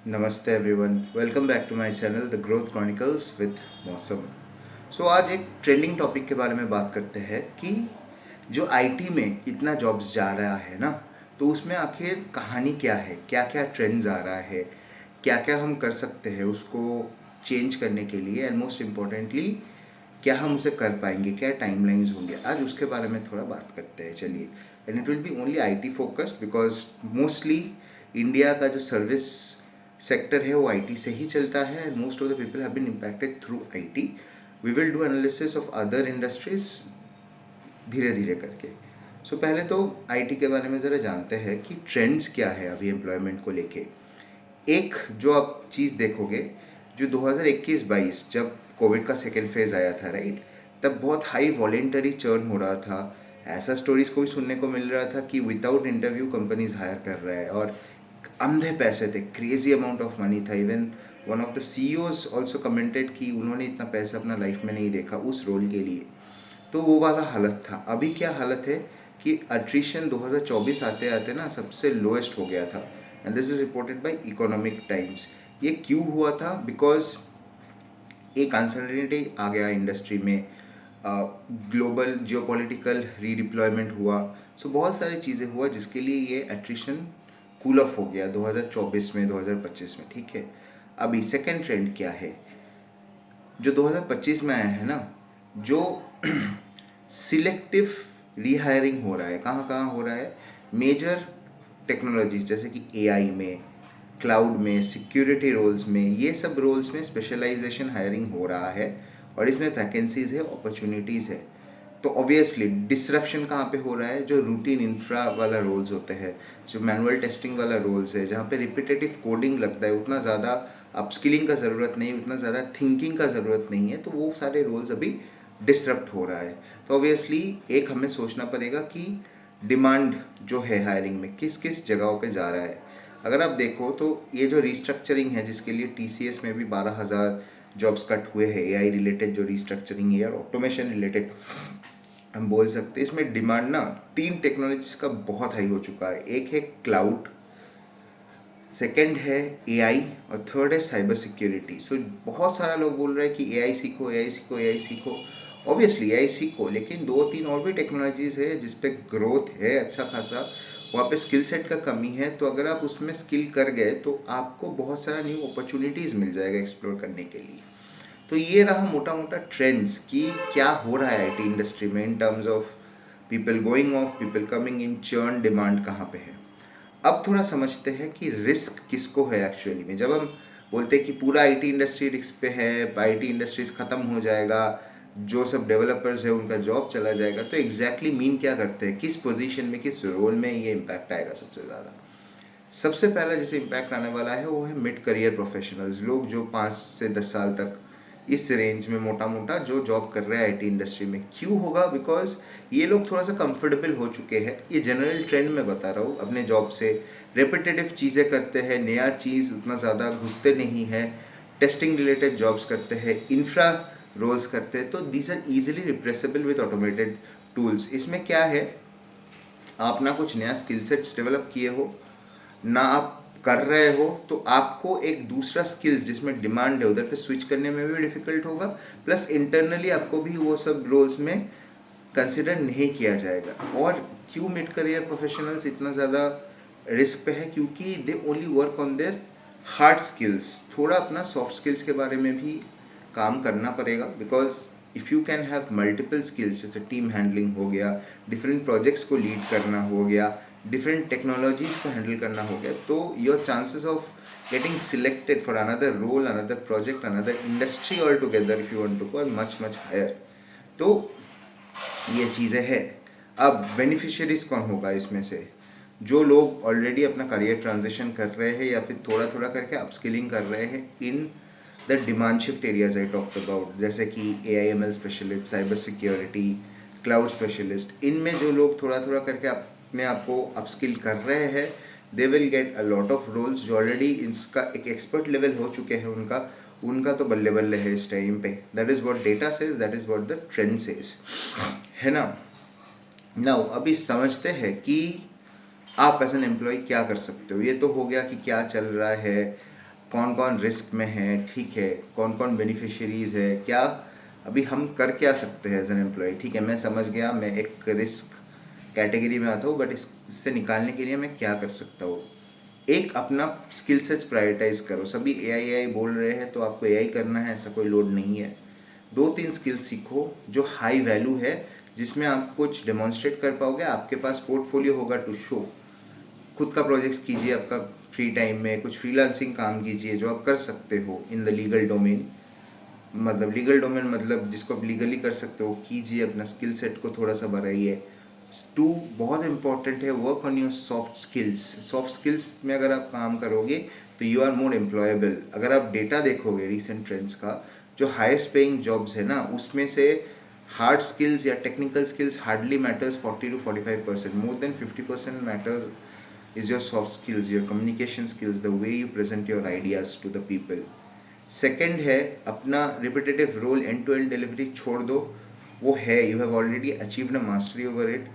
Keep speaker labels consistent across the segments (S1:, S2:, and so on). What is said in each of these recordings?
S1: नमस्ते everyone, welcome back to my channel the growth chronicles with Mausam. आज एक trending topic के बारे में बात करते हैं कि जो आईटी में इतना जॉब्स जा रहा है ना, तो उसमें आखिर कहानी क्या है, क्या क्या ट्रेंड्स आ रहा है, क्या क्या हम कर सकते हैं उसको चेंज करने के लिए, एंड मोस्ट इम्पोर्टेंटली क्या हम उसे कर पाएंगे, क्या टाइमलाइंस होंगे। आज उसके बारे में थोड़ा बात करते हैं, चलिए। And it will be only IT focused because mostly India का जो सर्विस सेक्टर है वो आईटी से ही चलता है, and most of the people have been impacted through IT. We will do analysis of other industries धीरे धीरे करके। पहले तो आईटी के बारे में ज़रा जानते हैं कि ट्रेंड्स क्या है अभी एम्प्लॉयमेंट को लेके। एक जो आप चीज़ देखोगे, जो 2021-22 जब कोविड का सेकेंड फेज आया था, राइट, तब बहुत हाई वॉलेंटरी चर्न हो रहा था। ऐसा स्टोरीज को भी सुनने को मिल रहा था कि विदाउट इंटरव्यू कंपनीज हायर कर रहा है, और अंधे पैसे थे, क्रेजी अमाउंट ऑफ मनी था। Even one of the CEOs also commented कि उन्होंने इतना पैसा अपना लाइफ में नहीं देखा उस रोल के लिए। तो वो वाला हालत था। अभी क्या हालत है कि अट्रिशन 2024 आते आते ना सबसे लोएस्ट हो गया था, and this is reported by economic times. ये क्यों हुआ था? बिकॉज एक अनसर्टेनिटी आ गया इंडस्ट्री में, ग्लोबल जियोपॉलिटिकल रीडिप्लॉयमेंट हुआ। बहुत सारी चीज़ें हुआ जिसके लिए ये एट्रिशन कूल ऑफ हो गया 2024 में, 2025 में, ठीक है। अभी सेकेंड ट्रेंड क्या है जो 2025 में आया है ना, जो सिलेक्टिव रीहायरिंग हो रहा है। कहाँ कहाँ हो रहा है? मेजर टेक्नोलॉजीज जैसे कि एआई में, क्लाउड में, सिक्योरिटी रोल्स में, ये सब रोल्स में स्पेशलाइजेशन हायरिंग हो रहा है, और इसमें वैकेंसीज है, अपॉर्चुनिटीज़ है। तो ऑब्वियसली डिसरप्शन कहाँ पे हो रहा है? जो रूटीन इंफ्रा वाला रोल्स होते हैं, जो मैनुअल टेस्टिंग वाला रोल्स है, जहाँ पे रिपीटेटिव कोडिंग लगता है, उतना ज़्यादा अपस्किलिंग का ज़रूरत नहीं, उतना ज़्यादा थिंकिंग का ज़रूरत नहीं है, तो वो सारे रोल्स अभी डिसरप्ट हो रहा है। तो ऑब्वियसली एक हमें सोचना पड़ेगा कि डिमांड जो है हायरिंग में किस किस जगहों पे जा रहा है। अगर आप देखो तो ये जो रिस्ट्रक्चरिंग है, जिसके लिए टीसीएस में भी 12,000 जॉब्स कट हुए हैं, एआई रिलेटेड जो रिस्ट्रक्चरिंग है, और ऑटोमेशन रिलेटेड हम बोल सकते हैं, इसमें डिमांड ना 3 टेक्नोलॉजीज का बहुत हाई हो चुका है। एक है क्लाउड, सेकंड है एआई, और थर्ड है साइबर सिक्योरिटी। बहुत सारा लोग बोल रहे हैं कि एआई सीखो, एआई सीखो, एआई सीखो। ऑब्वियसली एआई सीखो, लेकिन 2-3 और भी टेक्नोलॉजीज़ है जिस पे ग्रोथ है अच्छा खासा, वहाँ पे स्किल सेट का कमी है। तो अगर आप उसमें स्किल कर गए तो आपको बहुत सारा न्यू अपॉर्चुनिटीज़ मिल जाएगा एक्सप्लोर करने के लिए। तो ये रहा मोटा मोटा ट्रेंड्स कि क्या हो रहा है आईटी इंडस्ट्री में in terms of people going of, people coming in, churn, demand कहाँ पे है। अब थोड़ा समझते हैं कि रिस्क किसको है एक्चुअली में। जब हम बोलते हैं कि पूरा आईटी इंडस्ट्री रिस्क पे है, आईटी इंडस्ट्रीज ख़त्म हो जाएगा, जो सब डेवलपर्स है उनका जॉब चला जाएगा, तो एग्जैक्टली मीन क्या करते हैं, किस पोजीशन में, किस रोल में ये इम्पैक्ट आएगा सबसे ज़्यादा? सबसे पहला जैसे इम्पैक्ट आने वाला है वो है मिड करियर प्रोफेशनल्स, लोग जो 5 से 10 साल तक इस रेंज में मोटा मोटा जो जॉब कर रहे हैं आईटी इंडस्ट्री में। क्यों होगा? बिकॉज ये लोग थोड़ा सा कंफर्टेबल हो चुके हैं। ये जनरल ट्रेंड में बता रहा हूँ, अपने जॉब से रेपिटेटिव चीज़ें करते हैं, नया चीज़ उतना ज़्यादा घुसते नहीं है, टेस्टिंग रिलेटेड जॉब्स करते हैं, इंफ्रा रोल्स करते हैं। तो these are easily replaceable with automated tools. इसमें क्या है, आप ना कुछ नया स्किल सेट्स डेवलप किए हो, ना आप कर रहे हो, तो आपको एक दूसरा स्किल्स जिसमें डिमांड है उधर पे स्विच करने में भी डिफिकल्ट होगा, प्लस इंटरनली आपको भी वो सब रोल्स में कंसिडर नहीं किया जाएगा। और क्यों मिड करियर प्रोफेशनल्स इतना ज़्यादा रिस्क पे है? क्योंकि they only work on their hard skills. थोड़ा अपना सॉफ्ट स्किल्स के बारे में भी काम करना पड़ेगा, because if you can have multiple skills, जैसे टीम हैंडलिंग हो गया, डिफरेंट प्रोजेक्ट्स को लीड करना हो गया, डिफरेंट टेक्नोलॉजीज को हैंडल करना हो गया, तो your chances of getting selected for another role, another project, another industry altogether if you want to go are much much higher. तो ये चीज़ें हैं। अब बेनिफिशियरीज कौन होगा इसमें से? जो लोग ऑलरेडी अपना करियर ट्रांजिशन कर रहे हैं या फिर थोड़ा थोड़ा करके अपस्किलिंग कर रहे हैं in the demand shift areas I talked about, जैसे कि AI/ML specialist, cyber security, cloud specialist. इनमें जो लोग थोड़ा थोड़ा करके अपने आप को अपस्किल कर रहे हैं, they will get a lot of roles. जो ऑलरेडी इसका एक एक्सपर्ट लेवल हो चुके हैं उनका उनका तो बल्ले बल्ले है इस टाइम पे। That is what data says, that is what the trend says, है ना। नाउ अभी समझते हैं कि आप एज एन एम्प्लॉय क्या कर सकते हो। ये तो हो गया कि क्या चल रहा है, कौन कौन रिस्क में है, ठीक है, कौन कौन बेनिफिशियरीज है, क्या अभी हम कर क्या सकते हैं एज एन एम्प्लॉय। ठीक है, मैं समझ गया, मैं एक रिस्क कैटेगरी में आता हूँ, बट इससे निकालने के लिए मैं क्या कर सकता हूँ। एक अपना स्किल सेट्स प्रायोरिटाइज करो। सभी एआई बोल रहे हैं तो आपको एआई करना है ऐसा कोई लोड नहीं है। 2-3 स्किल्स सीखो जो हाई वैल्यू है, जिसमें आप कुछ डेमोन्स्ट्रेट कर पाओगे, आपके पास पोर्टफोलियो होगा टू शो। खुद का प्रोजेक्ट्स कीजिए, आपका फ्री टाइम में कुछ फ्रीलांसिंग काम कीजिए जो आप कर सकते हो इन द लीगल डोमेन। मतलब लीगल डोमेन मतलब जिसको आप लीगली कर सकते हो कीजिए, अपना स्किल सेट को थोड़ा सा बढ़ाइए। 2 बहुत इंपॉर्टेंट है, work on your soft skills. Soft skills में अगर आप काम करोगे तो यू आर मोर एम्प्लॉयबल। अगर आप डेटा देखोगे रिसेंट ट्रेंड्स का, जो हाईएस्ट पेइंग जॉब्स है ना, उसमें से हार्ड स्किल्स या technical skills hardly matters 40 to 45%, more than 50% matters is your soft skills, your communication skills, the way you present your ideas to the people. Second है, अपना repetitive role end to end delivery छोड़ दो। वो है, you have already achieved a mastery over it.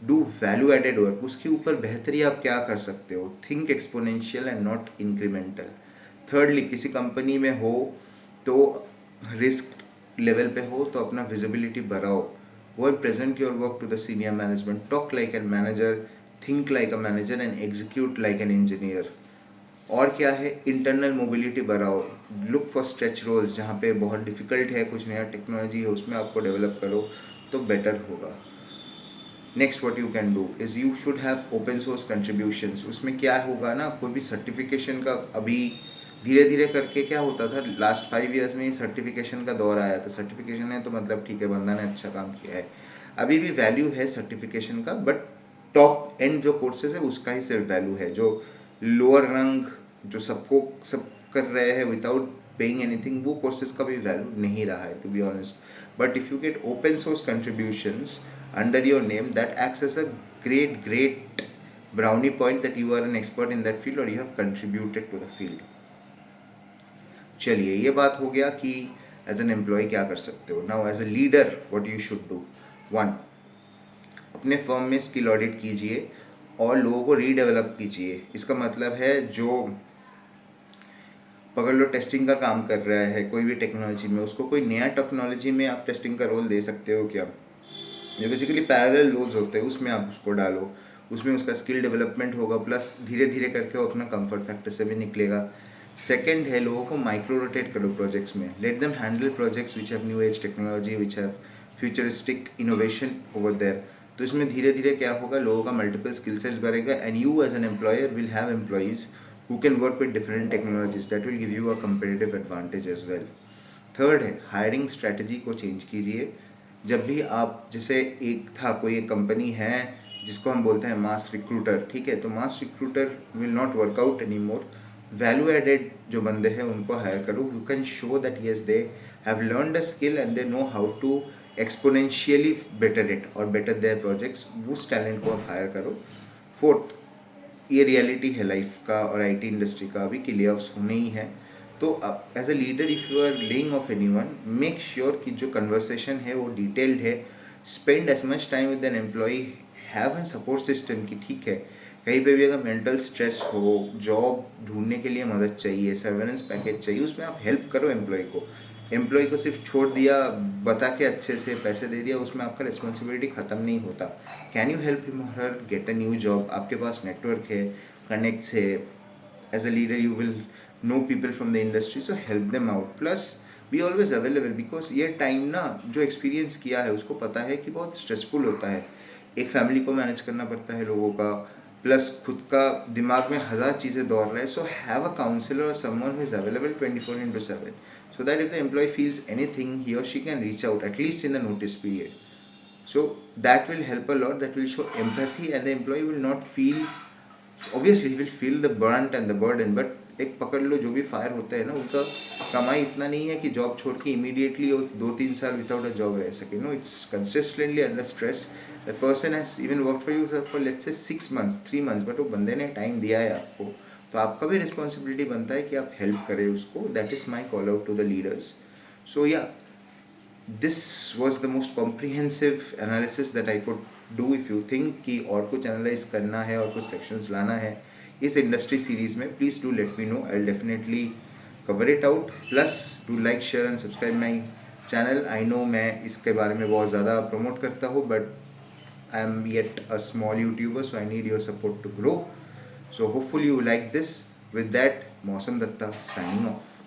S1: Do value added work, उसके ऊपर बेहतरी आप क्या कर सकते हो। Think exponential and not incremental. Thirdly, किसी कंपनी में हो तो रिस्क लेवल पे हो तो अपना विजिबिलिटी बढ़ाओ। Go and present your work to the senior management. Talk like a manager, think like a manager and execute like an engineer. और क्या है, इंटरनल मोबिलिटी बढ़ाओ। लुक फॉर स्ट्रेच रोल्स, जहाँ पे बहुत डिफिकल्ट है, कुछ नया टेक्नोलॉजी है, उसमें आपको डेवलप करो तो बेटर होगा। Next what you can do is you should have open source contributions. उसमें क्या होगा ना, कोई भी सर्टिफिकेशन का अभी धीरे धीरे करके क्या होता था, लास्ट 5 ईयर्स में ही सर्टिफिकेशन का दौर आया था। सर्टिफिकेशन है तो मतलब ठीक है, बंदा ने अच्छा काम किया है। अभी भी वैल्यू है सर्टिफिकेशन का, बट टॉप एंड जो कोर्सेज है उसका ही सिर्फ वैल्यू है। जो लोअर रंग जो सबको सब कर रहे हैं विदाउट पेइंग एनीथिंग, वो कोर्सेज का भी वैल्यू नहीं रहा है to be honest. But if you get open source contributions under your name, that acts as a great brownie point that you are an expert in that field or you have contributed to the field. चलिए, ये बात हो गया कि as an employ क्या कर सकते हो। Now as a leader what you should do. 1, अपने फर्म में स्किल ऑडिट कीजिए और लोगों को रीडेवलप कीजिए। इसका मतलब है, जो पकड़ लो टेस्टिंग का काम कर रहा है कोई भी टेक्नोलॉजी में, उसको कोई नया टेक्नोलॉजी में आप टेस्टिंग का रोल दे सकते हो क्या। जो बेसिकली पैरेलल लोज होते हैं उसमें आप उसको डालो, उसमें उसका स्किल डेवलपमेंट होगा, प्लस धीरे धीरे करके वो अपना कंफर्ट फैक्टर से भी निकलेगा। सेकंड है, लोगों को माइक्रो रोटेट करो प्रोजेक्ट्स में। Let them handle projects which have new age technology, which have futuristic innovation over there. तो इसमें धीरे धीरे क्या होगा, लोगों का मल्टीपल स्किल सेट्स बढ़ेगा and you as an employer will have employees who can work with different technologies that will give you a competitive advantage as well. Third है, हायरिंग स्ट्रैटेजी को चेंज कीजिए। जब भी आप, जैसे एक था कोई एक कंपनी है जिसको हम बोलते हैं मास रिक्रूटर, ठीक है, तो mass recruiter will not work out any more. Value added जो बंदे हैं उनको हायर करो। You can show that yes they have learned a skill and they know how to exponentially better it और better their projects. उस talent को आप higher करो। फोर्थ, ये रियलिटी है लाइफ का और आईटी इंडस्ट्री का अभी कि ले-ऑफ्स होने ही हैं। तो अब as a leader if you are laying off anyone, make sure कि जो कन्वर्सेशन है वो डिटेल्ड है। Spend as much time with an employee, have an support system कि ठीक है, कहीं पे भी अगर मेंटल स्ट्रेस हो, जॉब ढूंढने के लिए मदद चाहिए, सर्वेलेंस पैकेज चाहिए, उसमें आप हेल्प करो एम्प्लॉय को। एम्प्लॉय को सिर्फ छोड़ दिया, बता के अच्छे से पैसे दे दिया, उसमें आपका रिस्पॉन्सिबिलिटी ख़त्म नहीं होता। कैन यू हेल्प हिम और her get a new job. आपके पास नेटवर्क है, कनेक्ट्स है, as a leader you will know people from the industry, so help them out. Plus be always available, because ये time ना, जो experience किया है उसको पता है कि बहुत स्ट्रेसफुल होता है। एक फैमिली को मैनेज करना पड़ता है लोगों का, प्लस खुद का दिमाग में हज़ार चीज़ें दौड़ रहा है। सो हैव अ काउंसलर और someone who is available 24/7, so that if the employee feels anything, he or she can reach out at least in the notice period. So that will help a lot, that will show empathy and the employee will not feel, obviously he will feel the brunt and the burden, but एक पकड़ लो जो भी fire होता है ना, उनका कमाई इतना नहीं है कि जॉब छोड़ के इमीडिएटली 2-3 साल विदाउट अ जॉब रह सके। No, it's consistently under stress. The person has even work for you sir for let's say 6 months 3 months, but वो बंदे ने टाइम दिया है आपको, तो आपका भी रिस्पॉन्सिबिलिटी बनता है कि आप हेल्प करें उसको। That is my call out to the leaders. So yeah, this was the most comprehensive analysis that I could do. If you think कि और कुछ एनालाइज करना है और कुछ सेक्शंस लाना है इस इंडस्ट्री सीरीज़ में, please do let me know. I will definitely cover it out, plus do like share and subscribe my channel. I know मैं इसके बारे में बहुत ज़्यादा प्रमोट करता हूँ, but I am yet a small YouTuber, so I need your support to grow. So hopefully you like this. With that, Mausam Datta signing off.